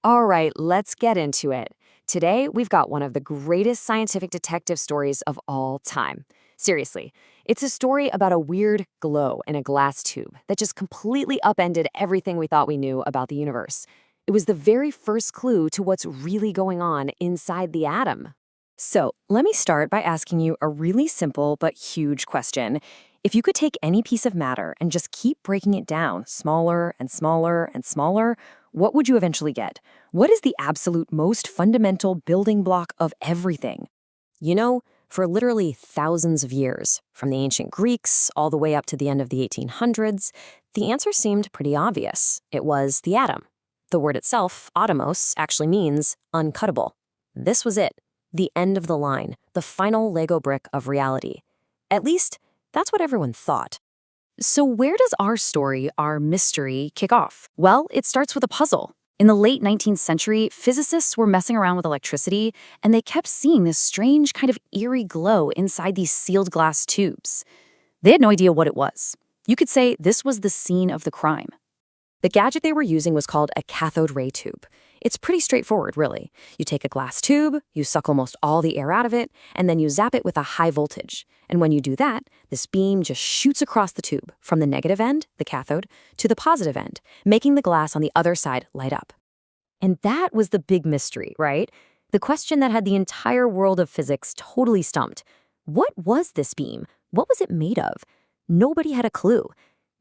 All right, let's get into it. Today, we've got one of the greatest scientific detective stories of all time. Seriously, it's a story about a weird glow in a glass tube that just completely upended everything we thought we knew about the universe. It was the very first clue to what's really going on inside the atom. So, let me start by asking you a really simple but huge question. If you could take any piece of matter and just keep breaking it down smaller and smaller and smaller, what would you eventually get? What is the absolute most fundamental building block of everything? You know, for literally thousands of years, from the ancient Greeks all the way up to the end of the 1800s, the answer seemed pretty obvious. It was the atom. The word itself, atomos, actually means uncuttable. This was it, the end of the line, the final Lego brick of reality. At least, that's what everyone thought. So where does our story, our mystery, kick off? Well, it starts with a puzzle. In the late 19th century, physicists were messing around with electricity, and they kept seeing this strange kind of eerie glow inside these sealed glass tubes. They had no idea what it was. You could say this was the scene of the crime. The gadget they were using was called a cathode ray tube. It's pretty straightforward, really. You take a glass tube, you suck almost all the air out of it, and then you zap it with a high voltage. And when you do that, this beam just shoots across the tube, from the negative end, the cathode, to the positive end, making the glass on the other side light up. And that was the big mystery, right? The question that had the entire world of physics totally stumped. What was this beam? What was it made of? Nobody had a clue.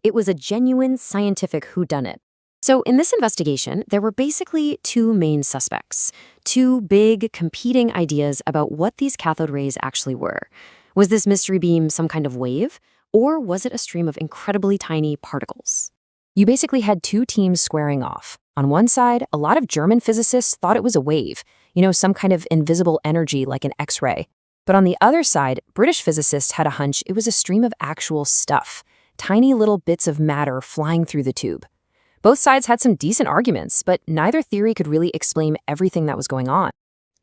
It was a genuine scientific whodunit. So in this investigation, there were basically two main suspects, two big competing ideas about what these cathode rays actually were. Was this mystery beam some kind of wave, or was it a stream of incredibly tiny particles? You basically had two teams squaring off. On one side, a lot of German physicists thought it was a wave, some kind of invisible energy like an X-ray. But on the other side, British physicists had a hunch it was a stream of actual stuff, tiny little bits of matter flying through the tube. Both sides had some decent arguments, but neither theory could really explain everything that was going on.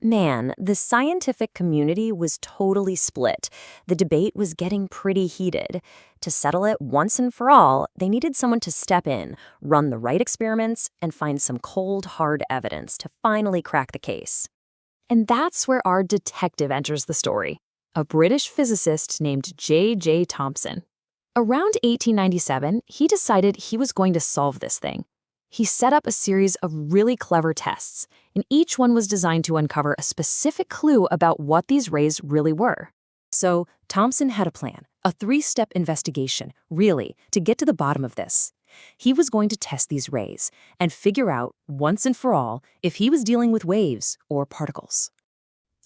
Man, the scientific community was totally split. The debate was getting pretty heated. To settle it once and for all, they needed someone to step in, run the right experiments, and find some cold, hard evidence to finally crack the case. And that's where our detective enters the story, a British physicist named J.J. Thomson. Around 1897, he decided he was going to solve this thing. He set up a series of really clever tests, and each one was designed to uncover a specific clue about what these rays really were. So Thomson had a plan, a three-step investigation, really, to get to the bottom of this. He was going to test these rays and figure out, once and for all, if he was dealing with waves or particles.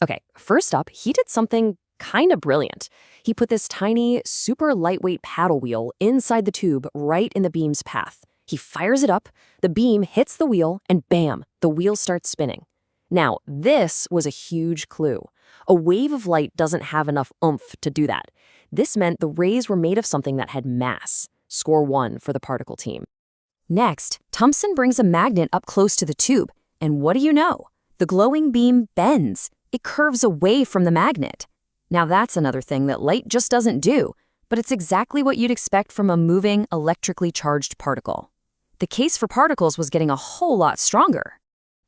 Okay, first up, he did something kind of brilliant. He put this tiny, super lightweight paddle wheel inside the tube right in the beam's path. He fires it up, the beam hits the wheel, and bam, the wheel starts spinning. Now, this was a huge clue. A wave of light doesn't have enough oomph to do that. This meant the rays were made of something that had mass. Score 1 for the particle team. Next, Thomson brings a magnet up close to the tube, and what do you know? The glowing beam bends. It curves away from the magnet. Now that's another thing that light just doesn't do, but it's exactly what you'd expect from a moving, electrically charged particle. The case for particles was getting a whole lot stronger.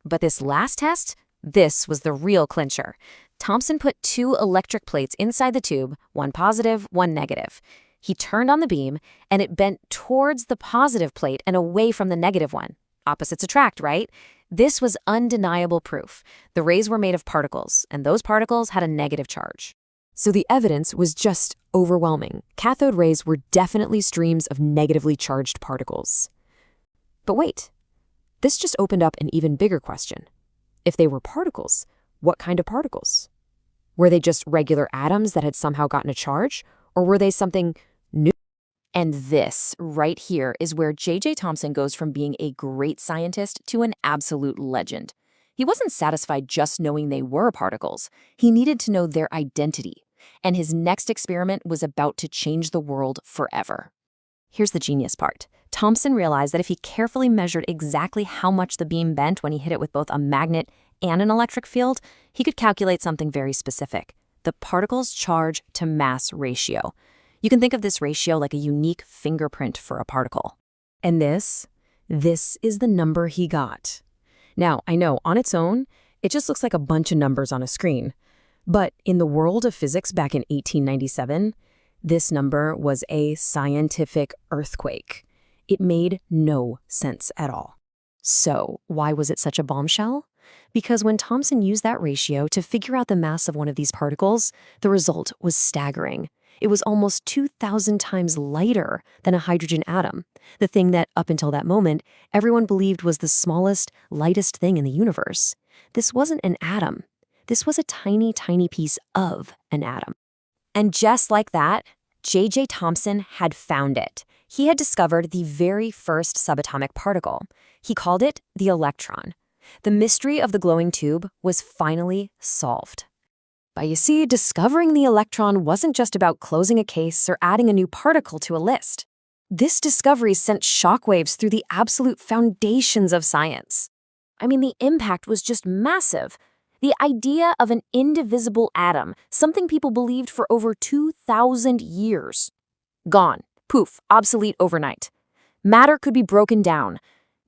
But this last test, this was the real clincher. Thomson put two electric plates inside the tube, one positive, one negative. He turned on the beam, and it bent towards the positive plate and away from the negative one. Opposites attract, right? This was undeniable proof. The rays were made of particles, and those particles had a negative charge. So the evidence was just overwhelming. Cathode rays were definitely streams of negatively charged particles. But wait, this just opened up an even bigger question. If they were particles, what kind of particles? Were they just regular atoms that had somehow gotten a charge, or were they something new? And this, right here, is where J.J. Thomson goes from being a great scientist to an absolute legend. He wasn't satisfied just knowing they were particles. He needed to know their identity. And his next experiment was about to change the world forever. Here's the genius part. Thomson realized that if he carefully measured exactly how much the beam bent when he hit it with both a magnet and an electric field, he could calculate something very specific, the particle's charge to mass ratio. You can think of this ratio like a unique fingerprint for a particle. And this is the number he got. Now, I know, on its own, it just looks like a bunch of numbers on a screen. But in the world of physics back in 1897, this number was a scientific earthquake. It made no sense at all. So, why was it such a bombshell? Because when Thomson used that ratio to figure out the mass of one of these particles, the result was staggering. It was almost 2,000 times lighter than a hydrogen atom, the thing that, up until that moment, everyone believed was the smallest, lightest thing in the universe. This wasn't an atom. This was a tiny, tiny piece of an atom. And just like that, J.J. Thomson had found it. He had discovered the very first subatomic particle. He called it the electron. The mystery of the glowing tube was finally solved. But you see, discovering the electron wasn't just about closing a case or adding a new particle to a list. This discovery sent shockwaves through the absolute foundations of science. I mean, the impact was just massive. The idea of an indivisible atom, something people believed for over 2,000 years. Gone. Poof. Obsolete overnight. Matter could be broken down.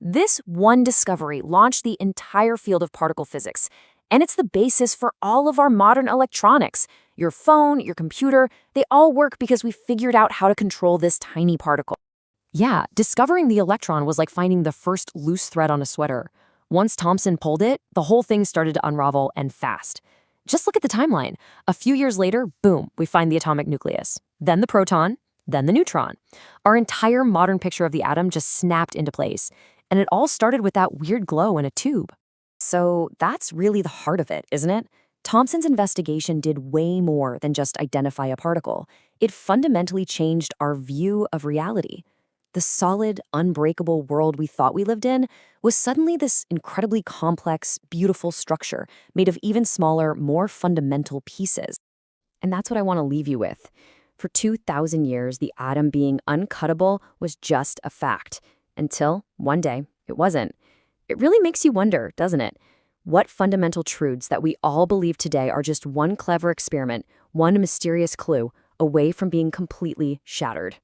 This one discovery launched the entire field of particle physics, and it's the basis for all of our modern electronics. Your phone, your computer, they all work because we figured out how to control this tiny particle. Yeah, discovering the electron was like finding the first loose thread on a sweater. Once Thomson pulled it, the whole thing started to unravel, and fast. Just look at the timeline. A few years later, boom, we find the atomic nucleus. Then the proton, then the neutron. Our entire modern picture of the atom just snapped into place. And it all started with that weird glow in a tube. So that's really the heart of it, isn't it? Thomson's investigation did way more than just identify a particle. It fundamentally changed our view of reality. The solid, unbreakable world we thought we lived in was suddenly this incredibly complex, beautiful structure made of even smaller, more fundamental pieces. And that's what I want to leave you with. For 2,000 years, the atom being uncuttable was just a fact. Until, one day, it wasn't. It really makes you wonder, doesn't it? What fundamental truths that we all believe today are just one clever experiment, one mysterious clue, away from being completely shattered.